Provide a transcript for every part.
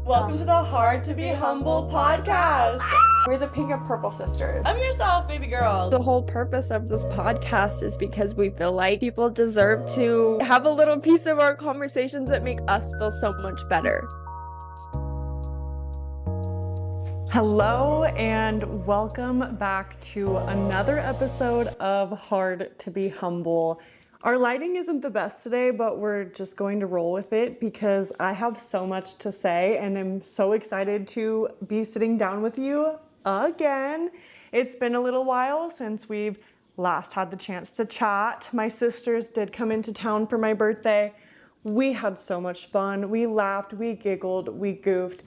Welcome to the Hard to Be Humble podcast. We're the pink and purple sisters. I'm yourself, baby girl. The whole purpose of this podcast is because we feel like people deserve to have a little piece of our conversations that make us feel so much better. Hello and welcome back to another episode of Hard to Be Humble. Our lighting isn't the best today, but we're just going to roll with it because I have so much to say and I'm so excited to be sitting down with you again. It's been a little while since we've last had the chance to chat. My sisters did come into town for my birthday. We had so much fun. We laughed, we giggled, we goofed.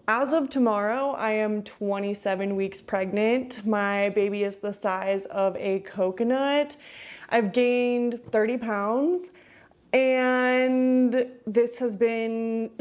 As of tomorrow, I am 27 weeks pregnant. My baby is the size of a coconut. I've gained 30 pounds, and this has been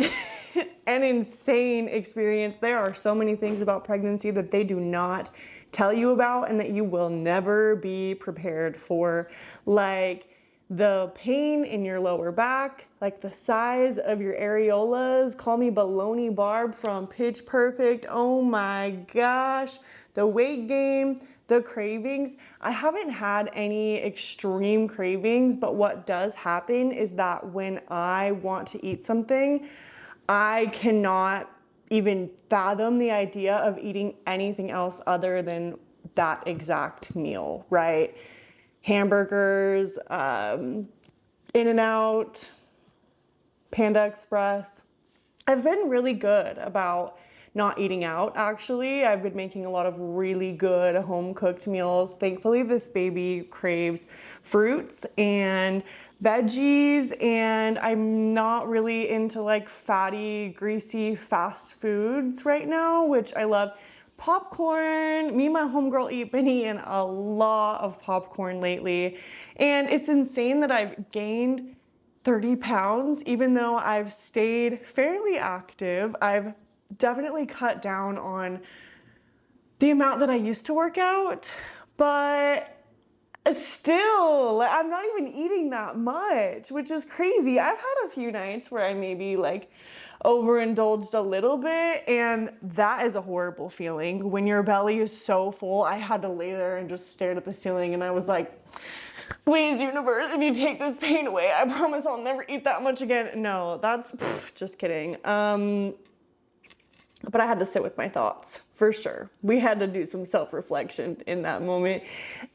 an insane experience. There are so many things about pregnancy that they do not tell you about and that you will never be prepared for, like the pain in your lower back, like the size of your areolas. Call me Baloney Barb from Pitch Perfect. Oh my gosh, the weight gain, the cravings. I haven't had any extreme cravings, but what does happen is that when I want to eat something, I cannot even fathom the idea of eating anything else other than that exact meal, right? Hamburgers, In-N-Out, Panda Express. I've been really good about not eating out, actually. I've been making a lot of really good home-cooked meals. Thankfully, this baby craves fruits and veggies, and I'm not really into like fatty, greasy, fast foods right now, which I love. Popcorn, me and my homegirl eat been eating a lot of popcorn lately, and it's insane that I've gained 30 pounds, even though I've stayed fairly active. I've definitely cut down on the amount that I used to work out, but still, I'm not even eating that much, which is crazy. I've had a few nights where I maybe like overindulged a little bit, and that is a horrible feeling when your belly is so full. I had to lay there and just stared at the ceiling, and I was like, please, universe, if you take this pain away, I promise I'll never eat that much again. No, that's just kidding. But I had to sit with my thoughts, for sure. We had to do some self-reflection in that moment.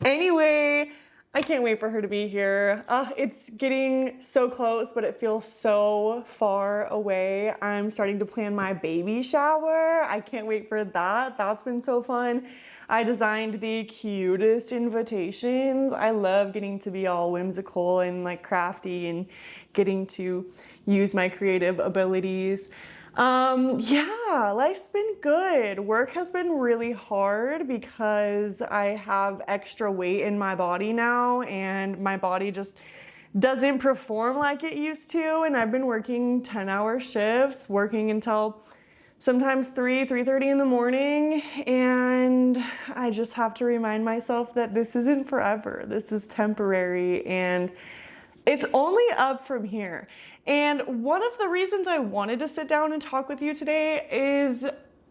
Anyway, I can't wait for her to be here. It's getting so close, but it feels so far away. I'm starting to plan my baby shower. I can't wait for that. That's been so fun. I designed the cutest invitations. I love getting to be all whimsical and like crafty and getting to use my creative abilities. Yeah, life's been good. Work has been really hard because I have extra weight in my body now and my body just doesn't perform like it used to. And I've been working 10-hour shifts, working until sometimes 3:30 in the morning. And I just have to remind myself that this isn't forever. This is temporary and it's only up from here. And one of the reasons I wanted to sit down and talk with you today is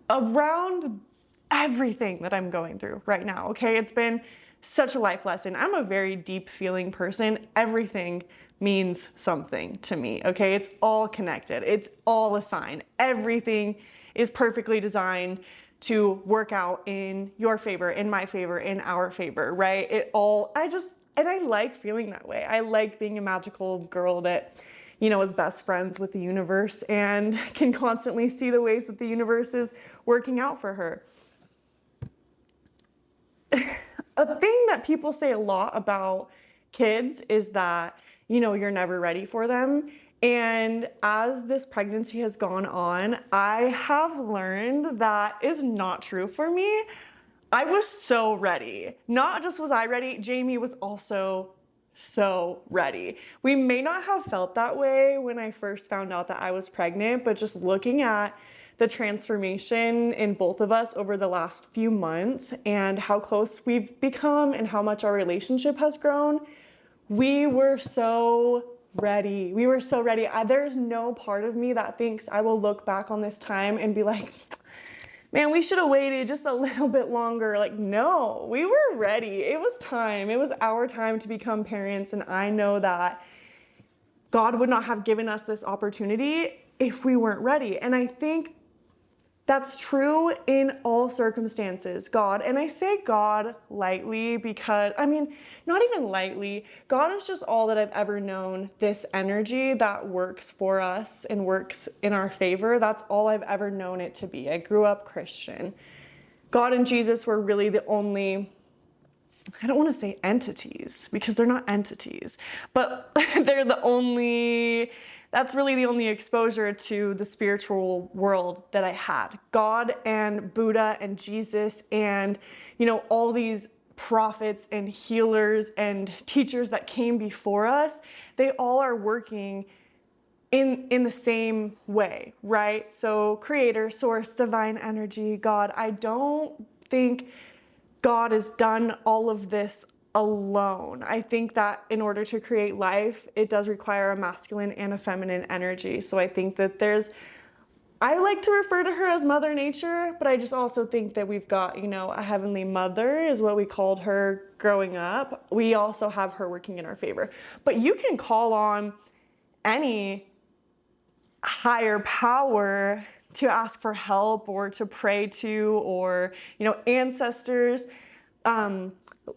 around everything that I'm going through right now, okay? It's been such a life lesson. I'm a very deep feeling person. Everything means something to me, okay? It's all connected. It's all a sign. Everything is perfectly designed to work out in your favor, in my favor, in our favor, right? And I like feeling that way. I like being a magical girl that, you know, is best friends with the universe and can constantly see the ways that the universe is working out for her. A thing that people say a lot about kids is that, you know, you're never ready for them. And as this pregnancy has gone on, I have learned that is not true for me. I was so ready. Not just was I ready, Jamie was also so ready. We may not have felt that way when I first found out that I was pregnant, but just looking at the transformation in both of us over the last few months and how close we've become and how much our relationship has grown, we were so ready. We were so ready. There's no part of me that thinks I will look back on this time and be like, man, we should have waited just a little bit longer. Like, no, we were ready. It was time. It was our time to become parents. And I know that God would not have given us this opportunity if we weren't ready. And I think that's true in all circumstances, God. And I say God lightly because, not even lightly. God is just all that I've ever known. This energy that works for us and works in our favor, that's all I've ever known it to be. I grew up Christian. God and Jesus were really the only, I don't want to say entities because they're not entities, but they're that's really the only exposure to the spiritual world that I had. God and Buddha and Jesus and, all these prophets and healers and teachers that came before us, they all are working in the same way, right? So creator, source, divine energy, God. I don't think God has done all of this alone. I think that in order to create life, it does require a masculine and a feminine energy. So I think that I like to refer to her as Mother Nature, but I just also think that we've got, a heavenly mother is what we called her growing up. We also have her working in our favor. But you can call on any higher power to ask for help or to pray to, or, ancestors,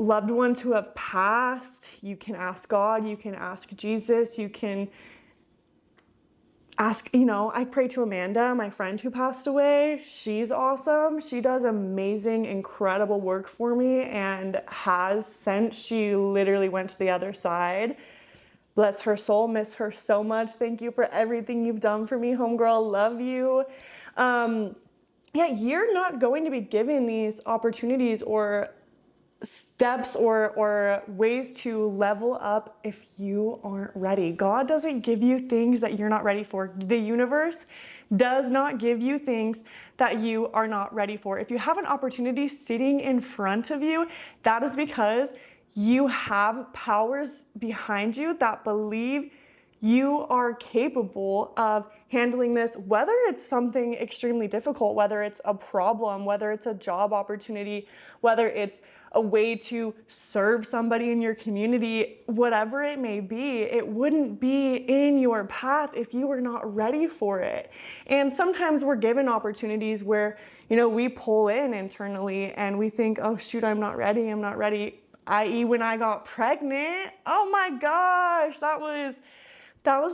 loved ones who have passed. You can ask God, you can ask Jesus, you can ask, I pray to Amanda, my friend who passed away. She's awesome. She does amazing, incredible work for me and has since she literally went to the other side. Bless her soul, miss her so much. Thank you for everything you've done for me, homegirl. Love you. You're not going to be given these opportunities or steps or ways to level up if you aren't ready. God doesn't give you things that you're not ready for. The universe does not give you things that you are not ready for. If you have an opportunity sitting in front of you, that is because you have powers behind you that believe you are capable of handling this, whether it's something extremely difficult, whether it's a problem, whether it's a job opportunity, whether it's a way to serve somebody in your community, whatever it may be, it wouldn't be in your path if you were not ready for it. And sometimes we're given opportunities where, we pull in internally and we think, oh shoot, I'm not ready. I.e. when I got pregnant, oh my gosh, that was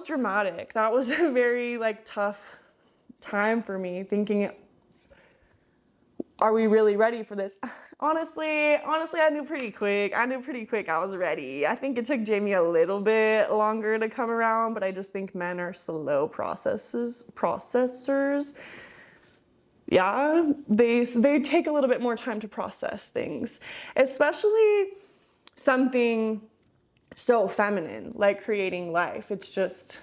dramatic. That was a very tough time for me, thinking, are we really ready for this? Honestly, I knew pretty quick I was ready. I think it took Jamie a little bit longer to come around, but I just think men are slow processors. Yeah, they take a little bit more time to process things, especially something so feminine like creating life. It's just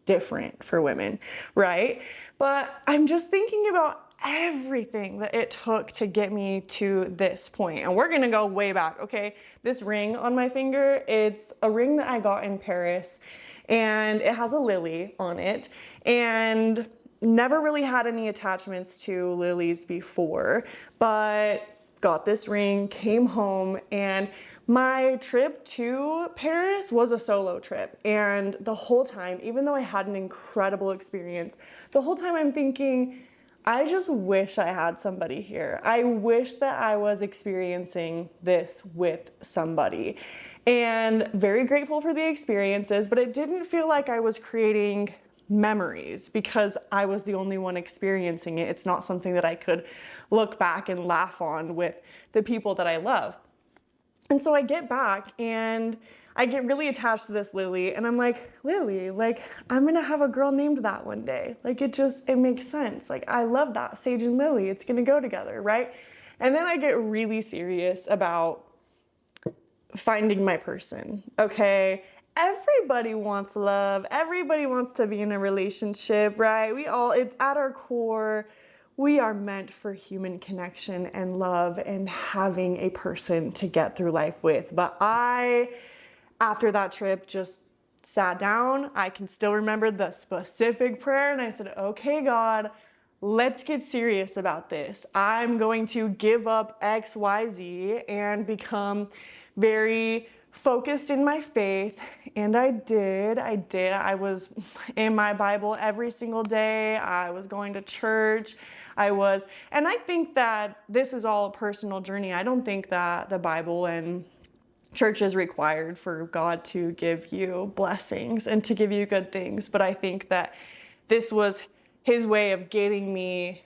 different for women, right? But I'm just thinking about everything that it took to get me to this point. And we're gonna go way back, okay? This ring on my finger, it's a ring that I got in Paris, and it has a lily on it, and never really had any attachments to lilies before, but got this ring, came home, and my trip to Paris was a solo trip. And the whole time, even though I had an incredible experience, the whole time I'm thinking, I just wish I had somebody here. I wish that I was experiencing this with somebody. And very grateful for the experiences, but it didn't feel like I was creating memories because I was the only one experiencing it. It's not something that I could look back and laugh on with the people that I love. And so I get back and I get really attached to this lily, and I'm like, Lily, I'm gonna have a girl named that one day. It makes sense. I love that, Sage and Lily, it's gonna go together, right? And then I get really serious about finding my person, okay? Everybody wants love. Everybody wants to be in a relationship, right? It's at our core, we are meant for human connection and love and having a person to get through life with. But after that trip, just sat down. I can still remember the specific prayer, and I said, okay, God, let's get serious about this. I'm going to give up XYZ and become very focused in my faith. And I did. I was in my Bible every single day. I was going to church. And I think that this is all a personal journey. I don't think that the Bible and church is required for God to give you blessings and to give you good things. But I think that this was his way of getting me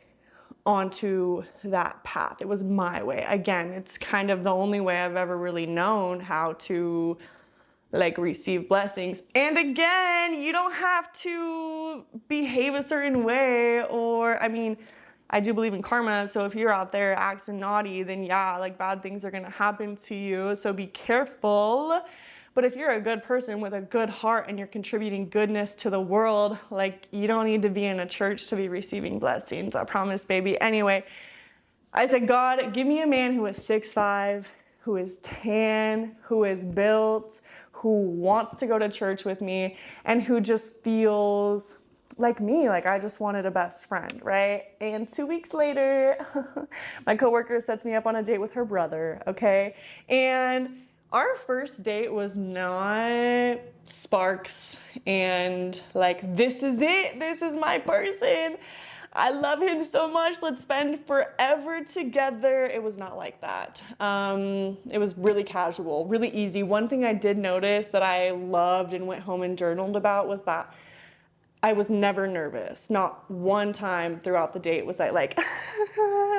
onto that path. It was my way. Again, it's kind of the only way I've ever really known how to like receive blessings. And again, you don't have to behave a certain way, or I do believe in karma, so if you're out there acting naughty, then yeah, like bad things are gonna happen to you, so be careful. But if you're a good person with a good heart and you're contributing goodness to the world, like you don't need to be in a church to be receiving blessings, I promise, baby. Anyway, I said, God, give me a man who is 6'5", who is tan, who is built, who wants to go to church with me, and who just feels like me, like I just wanted a best friend, right? And 2 weeks later, my coworker sets me up on a date with her brother, okay? And our first date was not sparks and like, this is it, this is my person, I love him so much, let's spend forever together. It was not like that. It was really casual, really easy. One thing I did notice that I loved and went home and journaled about was that I was never nervous. Not one time throughout the date was I like,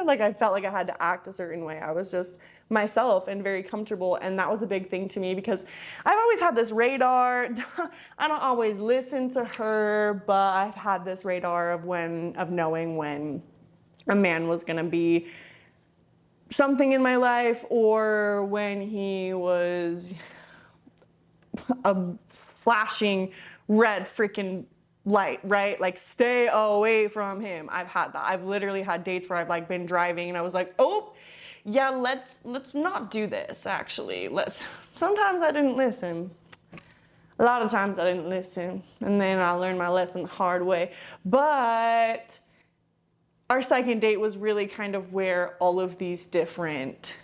like I felt like I had to act a certain way. I was just myself and very comfortable. And that was a big thing to me because I've always had this radar. I don't always listen to her, but I've had this radar of knowing when a man was gonna be something in my life or when he was a flashing red freaking light, right? Like stay away from him. I've had that. I've literally had dates where I've like been driving and I was like, oh yeah, let's not do this actually. Sometimes I didn't listen. A lot of times I didn't listen, and then I learned my lesson the hard way. But our second date was really kind of where all these different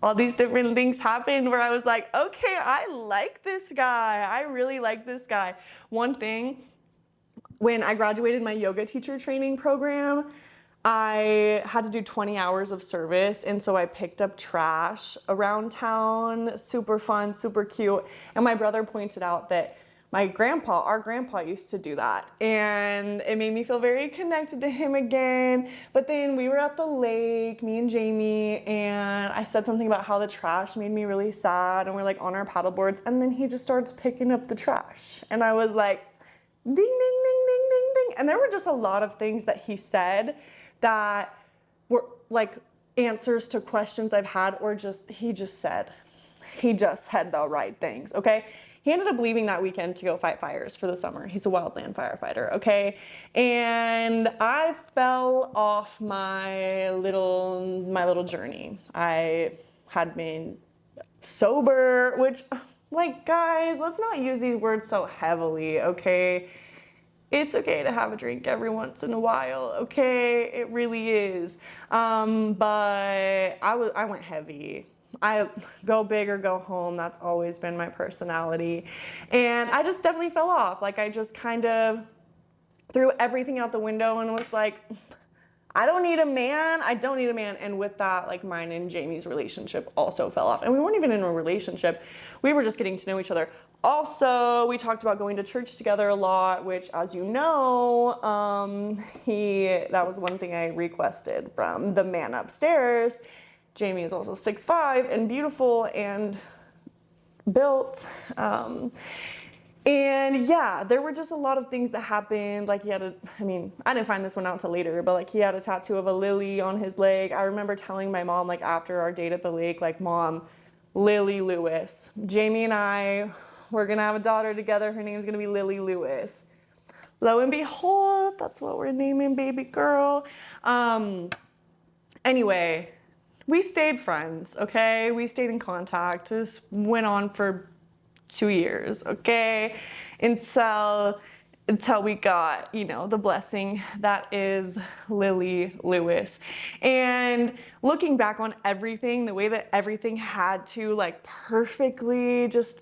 things happened, where I was like, okay, I like this guy. I really like this guy. One thing, when I graduated my yoga teacher training program, I had to do 20 hours of service, and so I picked up trash around town. Super fun, super cute. And my brother pointed out that our grandpa used to do that, and it made me feel very connected to him again. But then we were at the lake, me and Jamie, and I said something about how the trash made me really sad, and we're like on our paddle boards, and then he just starts picking up the trash, and I was like, ding, ding, ding, ding, ding, ding. And there were just a lot of things that he said that were like answers to questions I've had, or he just said the right things, okay? He ended up leaving that weekend to go fight fires for the summer. He's a wildland firefighter, okay? And I fell off my little journey. I had been sober, which, like, guys, let's not use these words so heavily, okay? It's okay to have a drink every once in a while, okay? It really is. But I went heavy. I go big or go home. That's always been my personality. And I just definitely fell off. Like I just kind of threw everything out the window and was like, I don't need a man. I don't need a man. And with that, like mine and Jamie's relationship also fell off. And we weren't even in a relationship. We were just getting to know each other. Also, we talked about going to church together a lot, which, as you know, that was one thing I requested from the man upstairs. Jamie is also 6'5" and beautiful and built. And yeah, there were just a lot of things that happened. Like I didn't find this one out till later, but like he had a tattoo of a lily on his leg. I remember telling my mom, like after our date at the lake, like, Mom, Lily Lewis. Jamie and I, we're gonna have a daughter together. Her name's gonna be Lily Lewis. Lo and behold, that's what we're naming baby girl. Anyway, we stayed friends, okay? We stayed in contact. This went on for 2 years, okay? Until we got, you know, the blessing that is Lily Lewis. And looking back on everything, the way that everything had to like perfectly just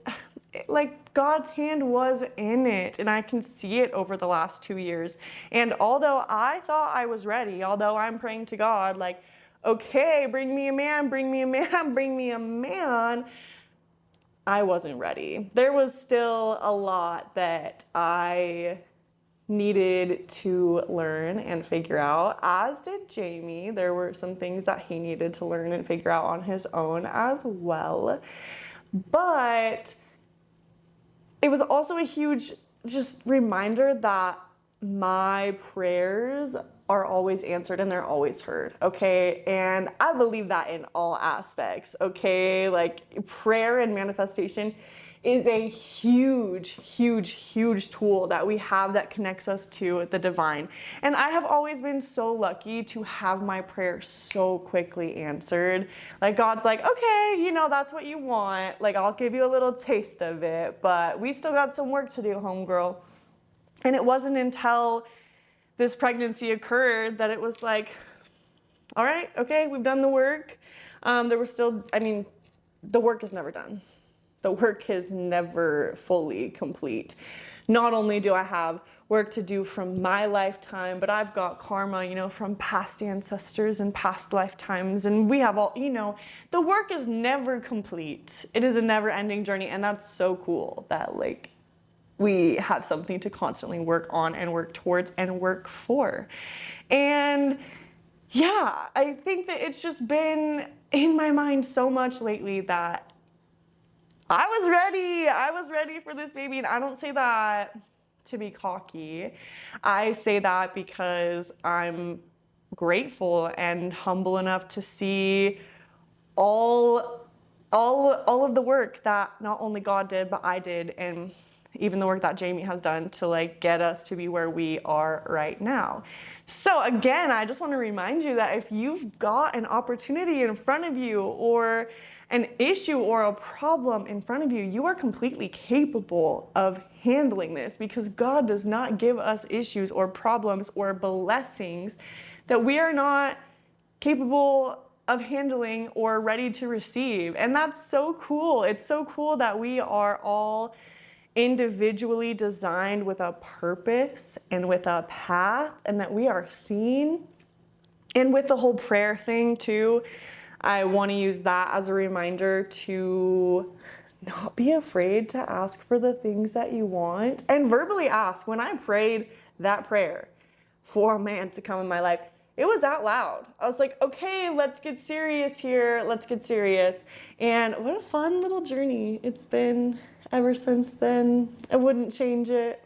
like God's hand was in it, and I can see it over the last 2 years. And although I thought I was ready, although I'm praying to God like, okay, bring me a man, bring me a man, bring me a man, I wasn't ready. There was still a lot that I needed to learn and figure out, as did Jamie. There were some things that he needed to learn and figure out on his own as well. But it was also a huge just reminder that my prayers are always answered and they're always heard, okay? And I believe that in all aspects, okay? Like prayer and manifestation is a huge, huge, huge tool that we have that connects us to the divine. And I have always been so lucky to have my prayer so quickly answered. Like God's like, okay, you know, that's what you want. Like I'll give you a little taste of it, but we still got some work to do, homegirl. And it wasn't until this pregnancy occurred that it was like, all right, okay, we've done the work. There was still, I mean, the work is never done. The work is never fully complete. Not only do I have work to do from my lifetime, but I've got karma, you know, from past ancestors and past lifetimes. And we have all, you know, the work is never complete. It is a never ending journey. And that's so cool that like, we have something to constantly work on and work towards and work for. And yeah, I think that it's just been in my mind so much lately that I was ready. I was ready for this baby. And I don't say that to be cocky. I say that because I'm grateful and humble enough to see all of the work that not only God did, but I did, and even the work that Jamie has done to like get us to be where we are right now. So again, I just want to remind you that if you've got an opportunity in front of you or an issue or a problem in front of you, you are completely capable of handling this, because God does not give us issues or problems or blessings that we are not capable of handling or ready to receive. And that's so cool. It's so cool that we are all individually designed with a purpose and with a path, and that we are seen. And with the whole prayer thing too, I want to use that as a reminder to not be afraid to ask for the things that you want, and verbally ask. When I prayed that prayer for a man to come in my life, it was out loud. I was like, okay, let's get serious here. Let's get serious. And what a fun little journey it's been ever since then. I wouldn't change it.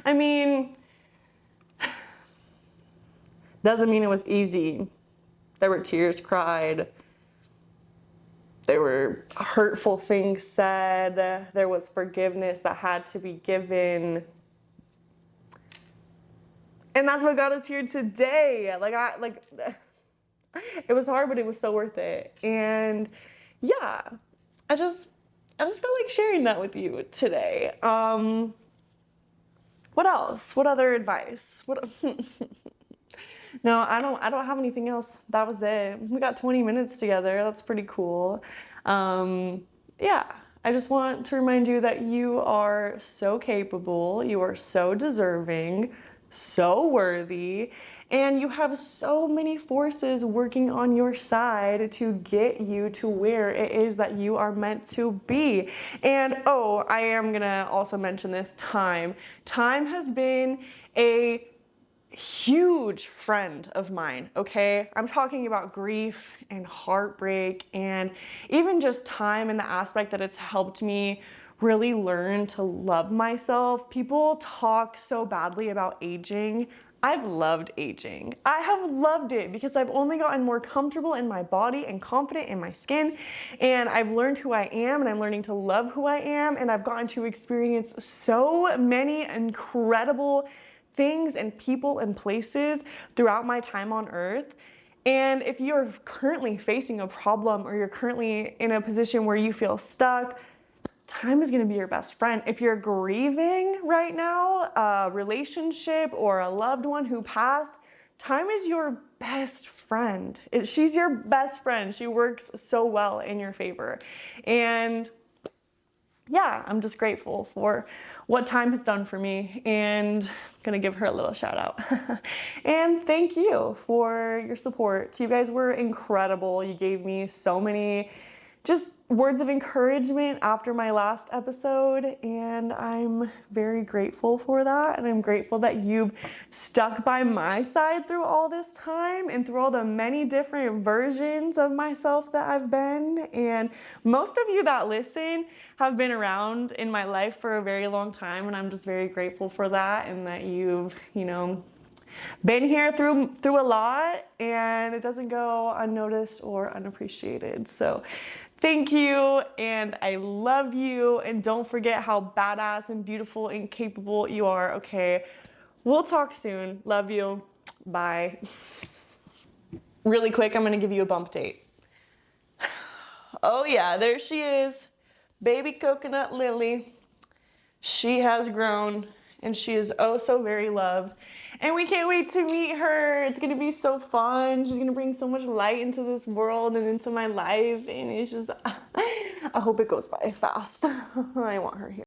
I mean, doesn't mean it was easy. There were tears cried. There were hurtful things said. There was forgiveness that had to be given. And that's what got us here today. It was hard, but it was so worth it. And yeah, I just felt like sharing that with you today. What else? What other advice? No, I don't have anything else. That was it. We got 20 minutes together. That's pretty cool. Yeah, I just want to remind you that you are so capable. You are so deserving, so worthy, and you have so many forces working on your side to get you to where it is that you are meant to be. And oh, I am gonna also mention this time. Time has been a huge friend of mine, okay? I'm talking about grief and heartbreak, and even just time in the aspect that it's helped me really learn to love myself. People talk so badly about aging. I've loved aging. I have loved it because I've only gotten more comfortable in my body and confident in my skin, and I've learned who I am, and I'm learning to love who I am, and I've gotten to experience so many incredible things and people and places throughout my time on earth. And if you're currently facing a problem, or you're currently in a position where you feel stuck, time is going to be your best friend. If you're grieving right now, a relationship or a loved one who passed, time is your best friend. She's your best friend. She works so well in your favor. And yeah, I'm just grateful for what time has done for me, and I'm gonna give her a little shout out. And thank you for your support. You guys were incredible. You gave me so many just words of encouragement after my last episode, and I'm very grateful for that. And I'm grateful that you've stuck by my side through all this time and through all the many different versions of myself that I've been. And most of you that listen have been around in my life for a very long time, and I'm just very grateful for that, and that you've, been here through a lot, and it doesn't go unnoticed or unappreciated. So thank you, and I love you, and don't forget how badass and beautiful and capable you are, okay? We'll talk soon. Love you. Bye. Really quick, I'm gonna give you a bump date. Oh yeah, there she is. Baby coconut Lily. She has grown, and she is oh so very loved. And we can't wait to meet her. It's gonna be so fun. She's gonna bring so much light into this world and into my life. And it's just, I hope it goes by fast. I want her here.